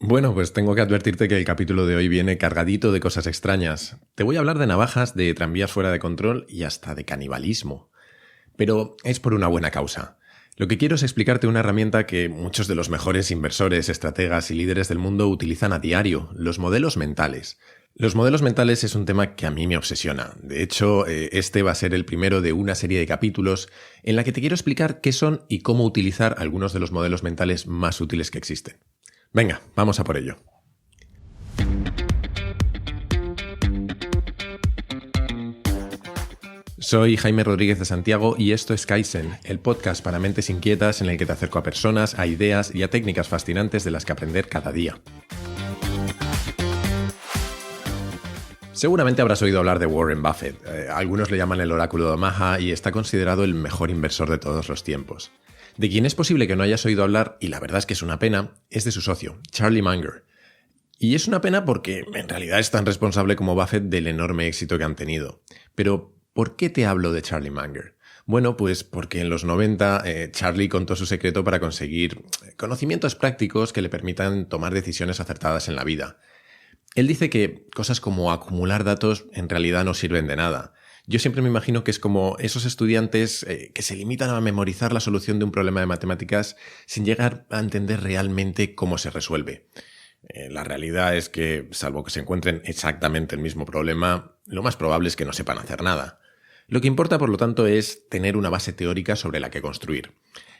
Bueno, pues tengo que advertirte que el capítulo de hoy viene cargadito de cosas extrañas. Te voy a hablar de navajas, de tranvías fuera de control y hasta de canibalismo. Pero es por una buena causa. Lo que quiero es explicarte una herramienta que muchos de los mejores inversores, estrategas y líderes del mundo utilizan a diario, los modelos mentales. Los modelos mentales es un tema que a mí me obsesiona. De hecho, este va a ser el primero de una serie de capítulos en la que te quiero explicar qué son y cómo utilizar algunos de los modelos mentales más útiles que existen. Venga, vamos a por ello. Soy Jaime Rodríguez de Santiago y esto es Kaizen, el podcast para mentes inquietas en el que te acerco a personas, a ideas y a técnicas fascinantes de las que aprender cada día. Seguramente habrás oído hablar de Warren Buffett. Algunos le llaman el oráculo de Omaha y está considerado el mejor inversor de todos los tiempos. De quien es posible que no hayas oído hablar, y la verdad es que es una pena, es de su socio, Charlie Munger. Y es una pena porque en realidad es tan responsable como Buffett del enorme éxito que han tenido. Pero, ¿por qué te hablo de Charlie Munger? Bueno, pues porque en los 90 Charlie contó su secreto para conseguir conocimientos prácticos que le permitan tomar decisiones acertadas en la vida. Él dice que cosas como acumular datos en realidad no sirven de nada. Yo siempre me imagino que es como esos estudiantes que se limitan a memorizar la solución de un problema de matemáticas sin llegar a entender realmente cómo se resuelve. La realidad es que, salvo que se encuentren exactamente el mismo problema, lo más probable es que no sepan hacer nada. Lo que importa, por lo tanto, es tener una base teórica sobre la que construir.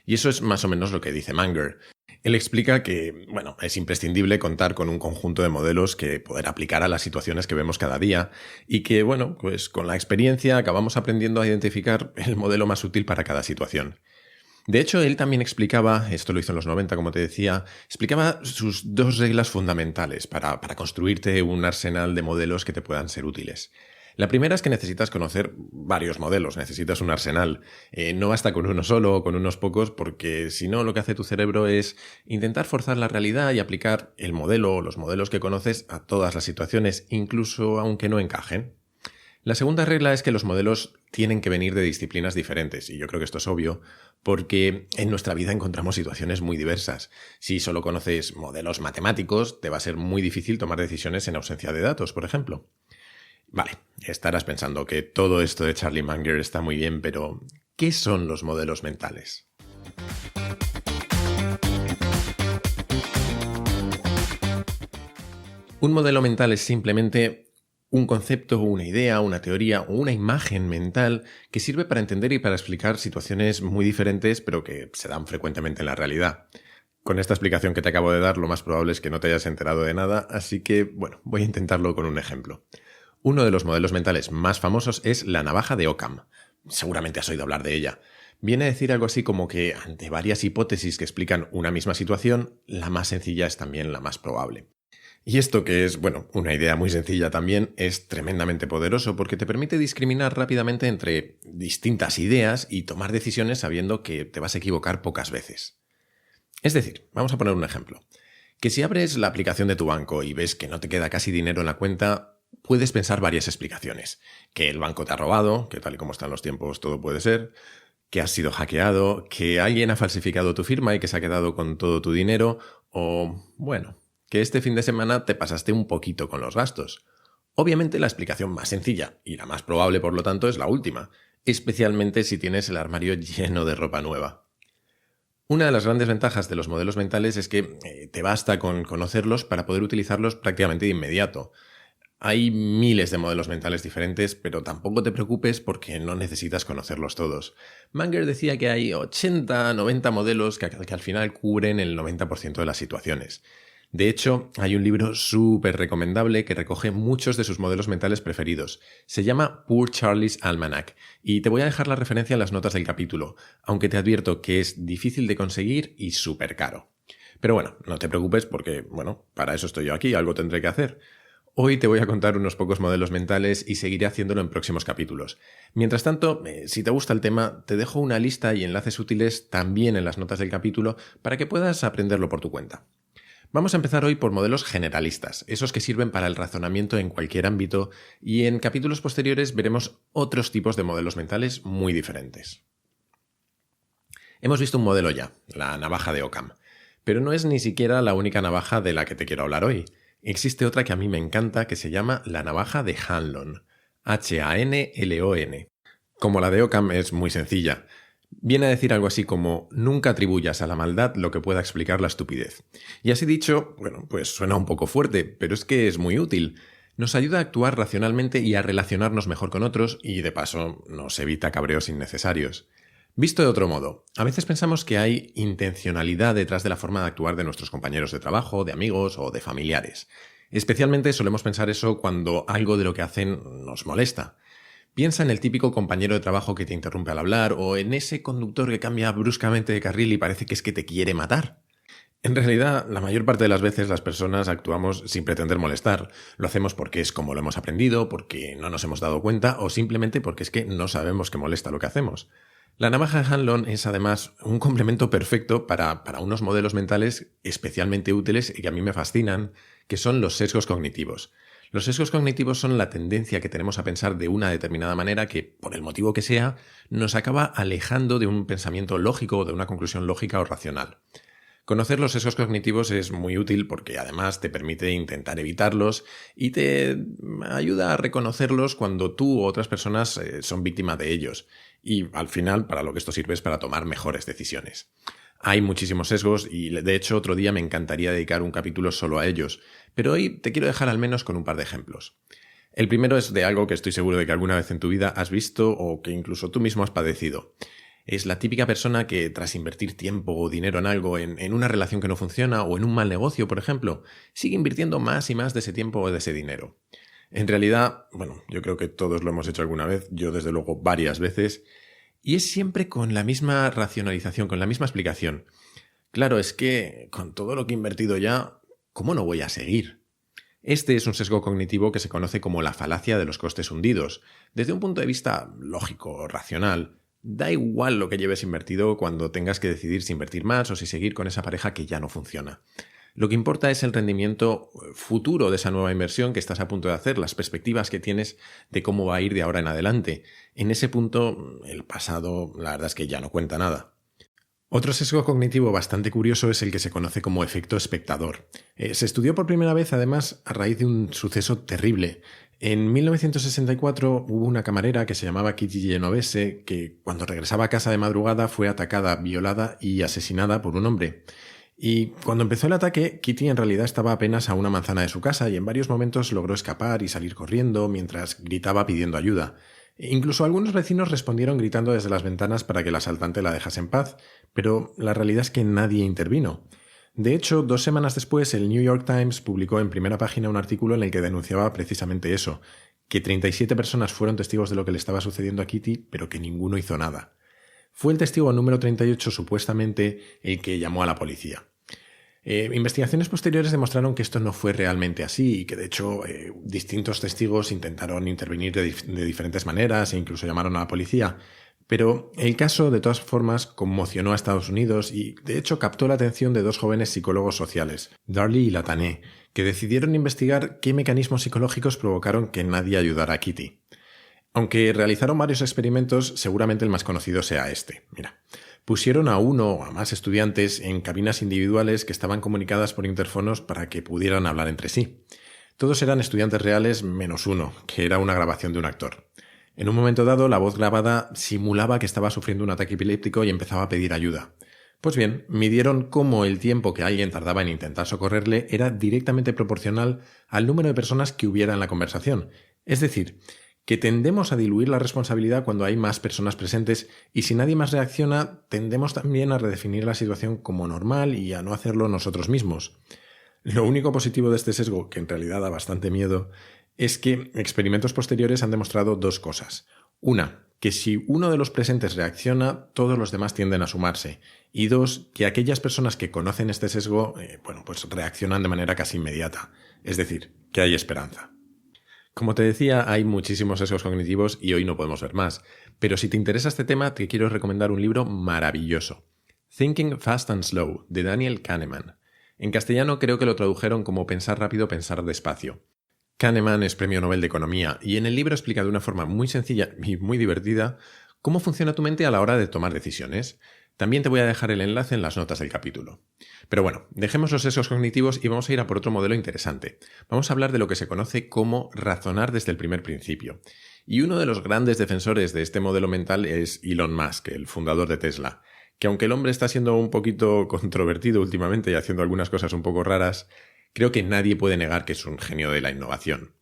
Y eso es más o menos lo que dice Munger. Él explica que, es imprescindible contar con un conjunto de modelos que poder aplicar a las situaciones que vemos cada día y que, pues con la experiencia acabamos aprendiendo a identificar el modelo más útil para cada situación. De hecho, él también explicaba, esto lo hizo en los 90, como te decía, explicaba sus dos reglas fundamentales para construirte un arsenal de modelos que te puedan ser útiles. La primera es que necesitas conocer varios modelos, necesitas un arsenal. No basta con uno solo o con unos pocos porque si no lo que hace tu cerebro es intentar forzar la realidad y aplicar el modelo o los modelos que conoces a todas las situaciones, incluso aunque no encajen. La segunda regla es que los modelos tienen que venir de disciplinas diferentes, y yo creo que esto es obvio, porque en nuestra vida encontramos situaciones muy diversas. Si solo conoces modelos matemáticos, te va a ser muy difícil tomar decisiones en ausencia de datos, por ejemplo. Vale, estarás pensando que todo esto de Charlie Munger está muy bien, pero ¿qué son los modelos mentales? Un modelo mental es simplemente un concepto, una idea, una teoría o una imagen mental que sirve para entender y para explicar situaciones muy diferentes, pero que se dan frecuentemente en la realidad. Con esta explicación que te acabo de dar, lo más probable es que no te hayas enterado de nada, así que, voy a intentarlo con un ejemplo. Uno de los modelos mentales más famosos es la navaja de Occam. Seguramente has oído hablar de ella. Viene a decir algo así como que ante varias hipótesis que explican una misma situación, la más sencilla es también la más probable. Y esto que es, una idea muy sencilla también, es tremendamente poderoso porque te permite discriminar rápidamente entre distintas ideas y tomar decisiones sabiendo que te vas a equivocar pocas veces. Es decir, vamos a poner un ejemplo. Que si abres la aplicación de tu banco y ves que no te queda casi dinero en la cuenta, puedes pensar varias explicaciones. Que el banco te ha robado, que tal y como están los tiempos todo puede ser, que has sido hackeado, que alguien ha falsificado tu firma y que se ha quedado con todo tu dinero, o, que este fin de semana te pasaste un poquito con los gastos. Obviamente la explicación más sencilla, y la más probable por lo tanto, es la última, especialmente si tienes el armario lleno de ropa nueva. Una de las grandes ventajas de los modelos mentales es que te basta con conocerlos para poder utilizarlos prácticamente de inmediato. Hay miles de modelos mentales diferentes, pero tampoco te preocupes porque no necesitas conocerlos todos. Munger decía que hay 80, 90 modelos que al final cubren el 90% de las situaciones. De hecho, hay un libro súper recomendable que recoge muchos de sus modelos mentales preferidos. Se llama Poor Charlie's Almanac y te voy a dejar la referencia en las notas del capítulo, aunque te advierto que es difícil de conseguir y súper caro. Pero no te preocupes porque, para eso estoy yo aquí, algo tendré que hacer. Hoy te voy a contar unos pocos modelos mentales y seguiré haciéndolo en próximos capítulos. Mientras tanto, si te gusta el tema, te dejo una lista y enlaces útiles también en las notas del capítulo para que puedas aprenderlo por tu cuenta. Vamos a empezar hoy por modelos generalistas, esos que sirven para el razonamiento en cualquier ámbito, y en capítulos posteriores veremos otros tipos de modelos mentales muy diferentes. Hemos visto un modelo ya, la navaja de Occam. Pero no es ni siquiera la única navaja de la que te quiero hablar hoy. Existe otra que a mí me encanta que se llama la navaja de Hanlon. Hanlon. Como la de Occam es muy sencilla. Viene a decir algo así como nunca atribuyas a la maldad lo que pueda explicar la estupidez. Y así dicho, bueno, pues suena un poco fuerte, pero es que es muy útil. Nos ayuda a actuar racionalmente y a relacionarnos mejor con otros y, de paso, nos evita cabreos innecesarios. Visto de otro modo, a veces pensamos que hay intencionalidad detrás de la forma de actuar de nuestros compañeros de trabajo, de amigos o de familiares. Especialmente solemos pensar eso cuando algo de lo que hacen nos molesta. Piensa en el típico compañero de trabajo que te interrumpe al hablar o en ese conductor que cambia bruscamente de carril y parece que es que te quiere matar. En realidad, la mayor parte de las veces las personas actuamos sin pretender molestar. Lo hacemos porque es como lo hemos aprendido, porque no nos hemos dado cuenta o simplemente porque es que no sabemos que molesta lo que hacemos. La navaja de Hanlon es además un complemento perfecto para unos modelos mentales especialmente útiles y que a mí me fascinan, que son los sesgos cognitivos. Los sesgos cognitivos son la tendencia que tenemos a pensar de una determinada manera que, por el motivo que sea, nos acaba alejando de un pensamiento lógico o de una conclusión lógica o racional. Conocer los sesgos cognitivos es muy útil porque además te permite intentar evitarlos y te ayuda a reconocerlos cuando tú u otras personas son víctimas de ellos. Y al final, para lo que esto sirve es para tomar mejores decisiones. Hay muchísimos sesgos y de hecho otro día me encantaría dedicar un capítulo solo a ellos, pero hoy te quiero dejar al menos con un par de ejemplos. El primero es de algo que estoy seguro de que alguna vez en tu vida has visto o que incluso tú mismo has padecido. Es la típica persona que, tras invertir tiempo o dinero en algo, en una relación que no funciona o en un mal negocio, por ejemplo, sigue invirtiendo más y más de ese tiempo o de ese dinero. En realidad, bueno, yo creo que todos lo hemos hecho alguna vez, yo desde luego varias veces, y es siempre con la misma racionalización, con la misma explicación. Claro, es que con todo lo que he invertido ya, ¿cómo no voy a seguir? Este es un sesgo cognitivo que se conoce como la falacia de los costes hundidos. Desde un punto de vista lógico o racional, da igual lo que lleves invertido cuando tengas que decidir si invertir más o si seguir con esa pareja que ya no funciona. Lo que importa es el rendimiento futuro de esa nueva inversión que estás a punto de hacer, las perspectivas que tienes de cómo va a ir de ahora en adelante. En ese punto, el pasado, la verdad es que ya no cuenta nada. Otro sesgo cognitivo bastante curioso es el que se conoce como efecto espectador. Se estudió por primera vez, además, a raíz de un suceso terrible. En 1964 hubo una camarera que se llamaba Kitty Genovese que, cuando regresaba a casa de madrugada, fue atacada, violada y asesinada por un hombre. Y cuando empezó el ataque, Kitty en realidad estaba apenas a una manzana de su casa y en varios momentos logró escapar y salir corriendo mientras gritaba pidiendo ayuda. Incluso algunos vecinos respondieron gritando desde las ventanas para que el asaltante la dejase en paz, pero la realidad es que nadie intervino. De hecho, 2 semanas después, el New York Times publicó en primera página un artículo en el que denunciaba precisamente eso, que 37 personas fueron testigos de lo que le estaba sucediendo a Kitty, pero que ninguno hizo nada. Fue el testigo número 38 supuestamente el que llamó a la policía. Investigaciones posteriores demostraron que esto no fue realmente así y que de hecho distintos testigos intentaron intervenir de diferentes maneras e incluso llamaron a la policía. Pero el caso de todas formas conmocionó a Estados Unidos y de hecho captó la atención de 2 jóvenes psicólogos sociales, Darley y Latané, que decidieron investigar qué mecanismos psicológicos provocaron que nadie ayudara a Kitty. Aunque realizaron varios experimentos, seguramente el más conocido sea este. Mira, pusieron a 1 o a más estudiantes en cabinas individuales que estaban comunicadas por interfonos para que pudieran hablar entre sí. Todos eran estudiantes reales menos 1, que era una grabación de un actor. En un momento dado, la voz grabada simulaba que estaba sufriendo un ataque epiléptico y empezaba a pedir ayuda. Pues bien, midieron cómo el tiempo que alguien tardaba en intentar socorrerle era directamente proporcional al número de personas que hubiera en la conversación. Es decir, que tendemos a diluir la responsabilidad cuando hay más personas presentes y si nadie más reacciona, tendemos también a redefinir la situación como normal y a no hacerlo nosotros mismos. Lo único positivo de este sesgo, que en realidad da bastante miedo, es que experimentos posteriores han demostrado 2 cosas. Una, que si uno de los presentes reacciona, todos los demás tienden a sumarse. Y 2, que aquellas personas que conocen este sesgo, pues reaccionan de manera casi inmediata. Es decir, que hay esperanza. Como te decía, hay muchísimos sesgos cognitivos y hoy no podemos ver más. Pero si te interesa este tema, te quiero recomendar un libro maravilloso. Thinking Fast and Slow, de Daniel Kahneman. En castellano creo que lo tradujeron como Pensar rápido, pensar despacio. Kahneman es premio Nobel de Economía y en el libro explica de una forma muy sencilla y muy divertida cómo funciona tu mente a la hora de tomar decisiones. También te voy a dejar el enlace en las notas del capítulo. Pero bueno, dejemos los sesgos cognitivos y vamos a ir a por otro modelo interesante. Vamos a hablar de lo que se conoce como razonar desde el primer principio. Y uno de los grandes defensores de este modelo mental es Elon Musk, el fundador de Tesla, que aunque el hombre está siendo un poquito controvertido últimamente y haciendo algunas cosas un poco raras, creo que nadie puede negar que es un genio de la innovación.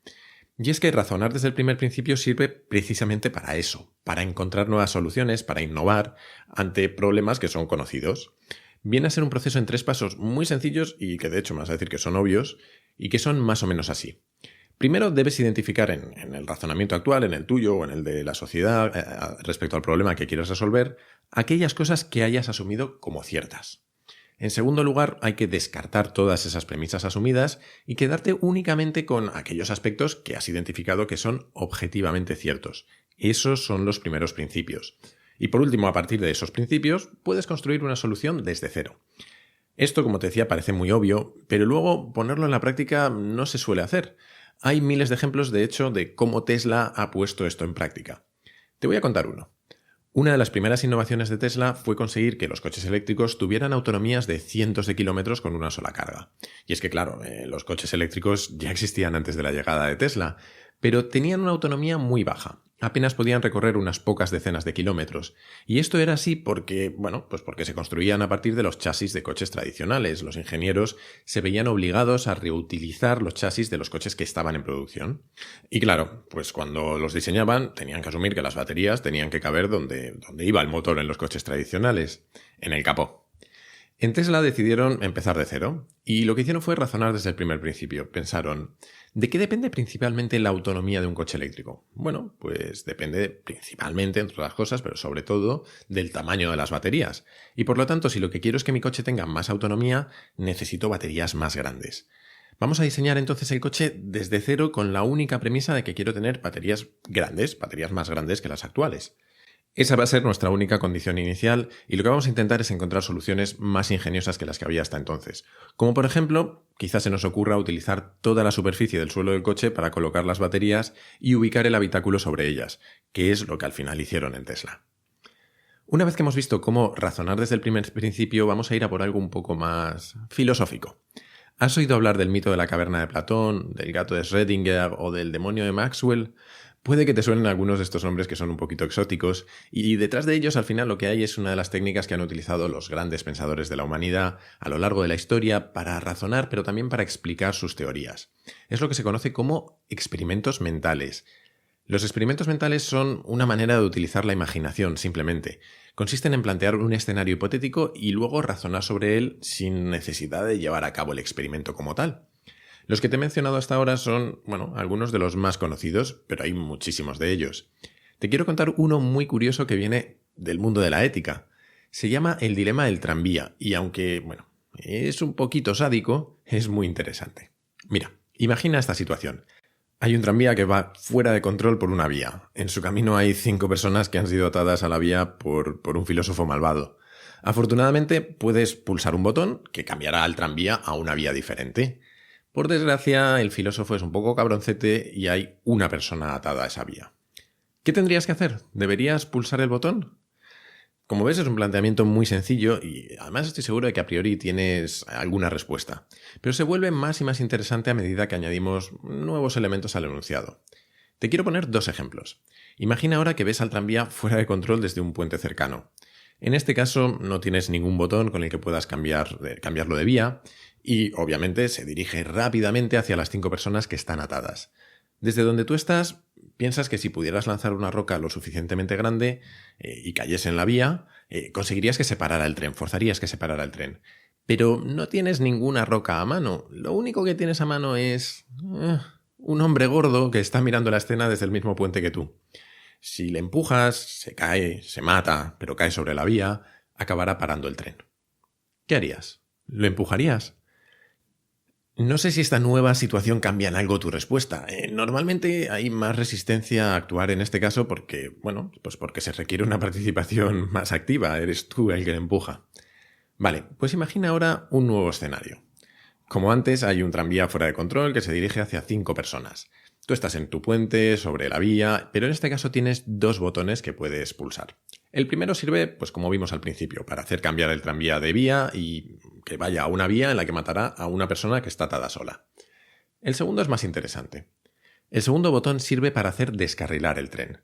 Y es que razonar desde el primer principio sirve precisamente para eso, para encontrar nuevas soluciones, para innovar ante problemas que son conocidos. Viene a ser un proceso en 3 pasos muy sencillos y que de hecho me vas a decir que son obvios y que son más o menos así. Primero debes identificar en el razonamiento actual, en el tuyo o en el de la sociedad, respecto al problema que quieres resolver, aquellas cosas que hayas asumido como ciertas. En segundo lugar, hay que descartar todas esas premisas asumidas y quedarte únicamente con aquellos aspectos que has identificado que son objetivamente ciertos. Esos son los primeros principios. Y por último, a partir de esos principios, puedes construir una solución desde cero. Esto, como te decía, parece muy obvio, pero luego ponerlo en la práctica no se suele hacer. Hay miles de ejemplos, de hecho, de cómo Tesla ha puesto esto en práctica. Te voy a contar uno. Una de las primeras innovaciones de Tesla fue conseguir que los coches eléctricos tuvieran autonomías de cientos de kilómetros con una sola carga. Y es que, claro, los coches eléctricos ya existían antes de la llegada de Tesla, pero tenían una autonomía muy baja. Apenas podían recorrer unas pocas decenas de kilómetros. Y esto era así porque, porque se construían a partir de los chasis de coches tradicionales. Los ingenieros se veían obligados a reutilizar los chasis de los coches que estaban en producción. Y claro, pues cuando los diseñaban tenían que asumir que las baterías tenían que caber donde iba el motor en los coches tradicionales, en el capó. En Tesla decidieron empezar de cero y lo que hicieron fue razonar desde el primer principio. Pensaron, ¿de qué depende principalmente la autonomía de un coche eléctrico? Bueno, pues depende principalmente, entre otras cosas, pero sobre todo, del tamaño de las baterías. Y por lo tanto, si lo que quiero es que mi coche tenga más autonomía, necesito baterías más grandes. Vamos a diseñar entonces el coche desde cero con la única premisa de que quiero tener baterías grandes, baterías más grandes que las actuales. Esa va a ser nuestra única condición inicial y lo que vamos a intentar es encontrar soluciones más ingeniosas que las que había hasta entonces. Como por ejemplo, quizás se nos ocurra utilizar toda la superficie del suelo del coche para colocar las baterías y ubicar el habitáculo sobre ellas, que es lo que al final hicieron en Tesla. Una vez que hemos visto cómo razonar desde el primer principio, vamos a ir a por algo un poco más filosófico. ¿Has oído hablar del mito de la caverna de Platón, del gato de Schrödinger o del demonio de Maxwell? Puede que te suenen algunos de estos nombres que son un poquito exóticos, y detrás de ellos al final lo que hay es una de las técnicas que han utilizado los grandes pensadores de la humanidad a lo largo de la historia para razonar, pero también para explicar sus teorías. Es lo que se conoce como experimentos mentales. Los experimentos mentales son una manera de utilizar la imaginación, simplemente. Consisten en plantear un escenario hipotético y luego razonar sobre él sin necesidad de llevar a cabo el experimento como tal. Los que te he mencionado hasta ahora son, algunos de los más conocidos, pero hay muchísimos de ellos. Te quiero contar uno muy curioso que viene del mundo de la ética. Se llama el dilema del tranvía y aunque, es un poquito sádico, es muy interesante. Mira, imagina esta situación. Hay un tranvía que va fuera de control por una vía. En su camino hay 5 personas que han sido atadas a la vía por un filósofo malvado. Afortunadamente puedes pulsar un botón que cambiará al tranvía a una vía diferente. Por desgracia, el filósofo es un poco cabroncete y hay una persona atada a esa vía. ¿Qué tendrías que hacer? ¿Deberías pulsar el botón? Como ves, es un planteamiento muy sencillo y además estoy seguro de que a priori tienes alguna respuesta. Pero se vuelve más y más interesante a medida que añadimos nuevos elementos al enunciado. Te quiero poner 2 ejemplos. Imagina ahora que ves al tranvía fuera de control desde un puente cercano. En este caso no tienes ningún botón con el que puedas cambiarlo de vía y obviamente se dirige rápidamente hacia las 5 personas que están atadas. Desde donde tú estás, piensas que si pudieras lanzar una roca lo suficientemente grande y cayese en la vía, conseguirías que se parara el tren, forzarías que se parara el tren. Pero no tienes ninguna roca a mano. Lo único que tienes a mano es un hombre gordo que está mirando la escena desde el mismo puente que tú. Si le empujas, se cae, se mata, pero cae sobre la vía, acabará parando el tren. ¿Qué harías? ¿Lo empujarías? No sé si esta nueva situación cambia en algo tu respuesta. Normalmente hay más resistencia a actuar en este caso porque, porque se requiere una participación más activa. Eres tú el que le empuja. Vale, pues imagina ahora un nuevo escenario. Como antes, hay un tranvía fuera de control que se dirige hacia 5 personas. Tú estás en tu puente, sobre la vía, pero en este caso tienes dos botones que puedes pulsar. El primero sirve, pues como vimos al principio, para hacer cambiar el tranvía de vía y que vaya a una vía en la que matará a una persona que está atada sola. El segundo es más interesante. El segundo botón sirve para hacer descarrilar el tren.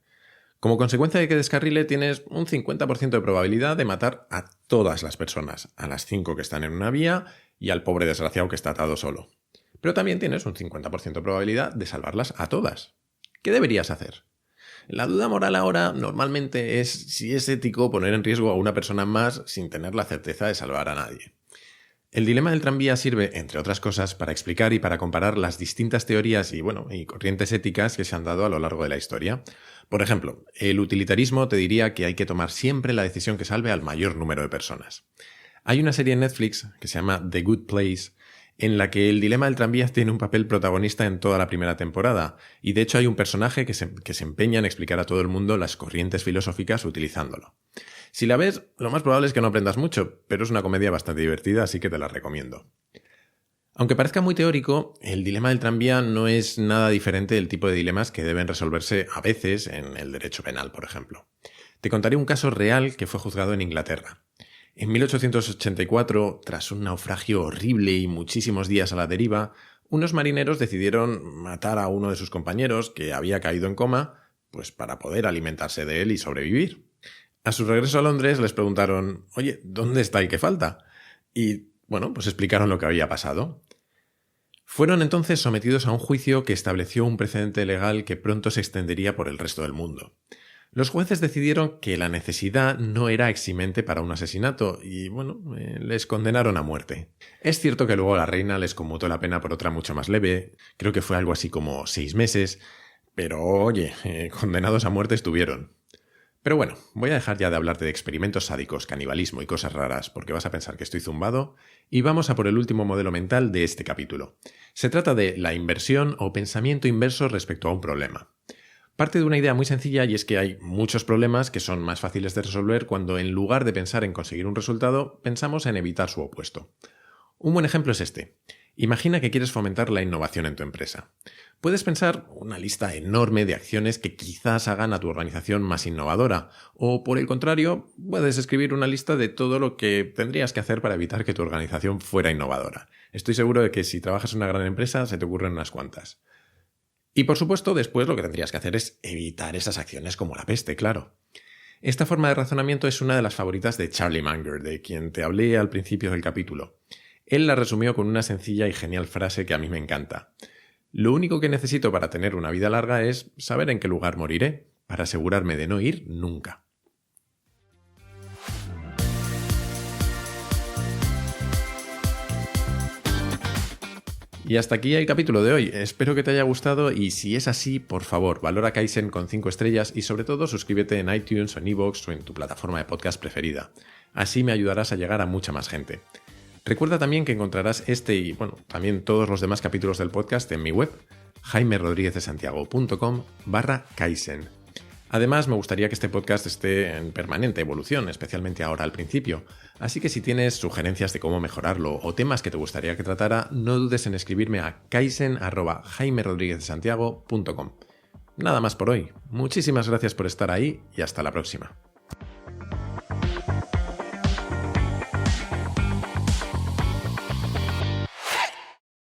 Como consecuencia de que descarrile, tienes un 50% de probabilidad de matar a todas las personas, a las 5 que están en una vía y al pobre desgraciado que está atado solo. Pero también tienes un 50% de probabilidad de salvarlas a todas. ¿Qué deberías hacer? La duda moral ahora normalmente es si es ético poner en riesgo a una persona más sin tener la certeza de salvar a nadie. El dilema del tranvía sirve, entre otras cosas, para explicar y para comparar las distintas teorías y corrientes éticas que se han dado a lo largo de la historia. Por ejemplo, el utilitarismo te diría que hay que tomar siempre la decisión que salve al mayor número de personas. Hay una serie en Netflix que se llama The Good Place, en la que el dilema del tranvía tiene un papel protagonista en toda la primera temporada, y de hecho hay un personaje que se empeña en explicar a todo el mundo las corrientes filosóficas utilizándolo. Si la ves, lo más probable es que no aprendas mucho, pero es una comedia bastante divertida, así que te la recomiendo. Aunque parezca muy teórico, el dilema del tranvía no es nada diferente del tipo de dilemas que deben resolverse a veces en el derecho penal, por ejemplo. Te contaré un caso real que fue juzgado en Inglaterra. En 1884, tras un naufragio horrible y muchísimos días a la deriva, unos marineros decidieron matar a uno de sus compañeros que había caído en coma, pues para poder alimentarse de él y sobrevivir. A su regreso a Londres les preguntaron, oye, ¿dónde está el que falta? Y, pues explicaron lo que había pasado. Fueron entonces sometidos a un juicio que estableció un precedente legal que pronto se extendería por el resto del mundo. Los jueces decidieron que la necesidad no era eximente para un asesinato y, les condenaron a muerte. Es cierto que luego la reina les conmutó la pena por otra mucho más leve, creo que fue algo así como 6 meses, pero oye, condenados a muerte estuvieron. Pero voy a dejar ya de hablarte de experimentos sádicos, canibalismo y cosas raras, porque vas a pensar que estoy zumbado, y vamos a por el último modelo mental de este capítulo. Se trata de la inversión o pensamiento inverso respecto a un problema. Parte de una idea muy sencilla y es que hay muchos problemas que son más fáciles de resolver cuando en lugar de pensar en conseguir un resultado, pensamos en evitar su opuesto. Un buen ejemplo es este. Imagina que quieres fomentar la innovación en tu empresa. Puedes pensar una lista enorme de acciones que quizás hagan a tu organización más innovadora, o por el contrario, puedes escribir una lista de todo lo que tendrías que hacer para evitar que tu organización fuera innovadora. Estoy seguro de que si trabajas en una gran empresa se te ocurren unas cuantas. Y por supuesto, después lo que tendrías que hacer es evitar esas acciones como la peste, claro. Esta forma de razonamiento es una de las favoritas de Charlie Munger, de quien te hablé al principio del capítulo. Él la resumió con una sencilla y genial frase que a mí me encanta. Lo único que necesito para tener una vida larga es saber en qué lugar moriré, para asegurarme de no ir nunca. Y hasta aquí el capítulo de hoy. Espero que te haya gustado y si es así, por favor, valora Kaizen con 5 estrellas y sobre todo suscríbete en iTunes o en iVoox o en tu plataforma de podcast preferida. Así me ayudarás a llegar a mucha más gente. Recuerda también que encontrarás este y, también todos los demás capítulos del podcast en mi web, jaimerodriguezdesantiago.com/Kaizen. Además, me gustaría que este podcast esté en permanente evolución, especialmente ahora al principio. Así que si tienes sugerencias de cómo mejorarlo o temas que te gustaría que tratara, no dudes en escribirme a kaizen@jaimerodriguezdesantiago.com. Nada más por hoy. Muchísimas gracias por estar ahí y hasta la próxima.